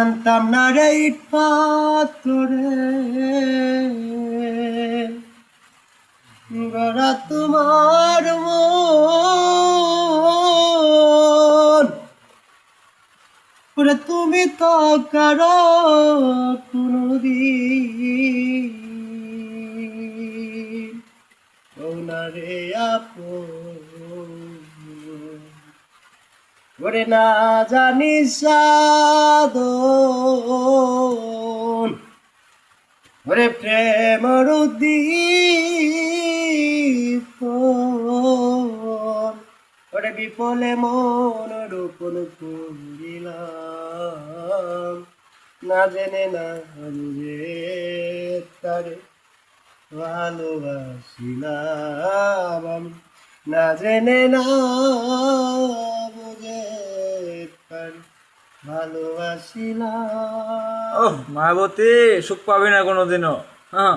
জানতাম না রে ইট পাথরে গড়া তোমার মন ওরে তুমি তো কারো কোনদিন না রে আপন ওরে না জানি সাধন ওরে প্রেম উদ্দীপ ওরে বিপলে মন রোপণ করিলাম না জেনে না বুঝে তারে ভালোবাসিলাম আমি না জেনে না বুঝে তারে ভালোবাসিলাম। ওহ মায়াবতী, সুখ পাবি না কোনোদিনও। হ্যাঁ।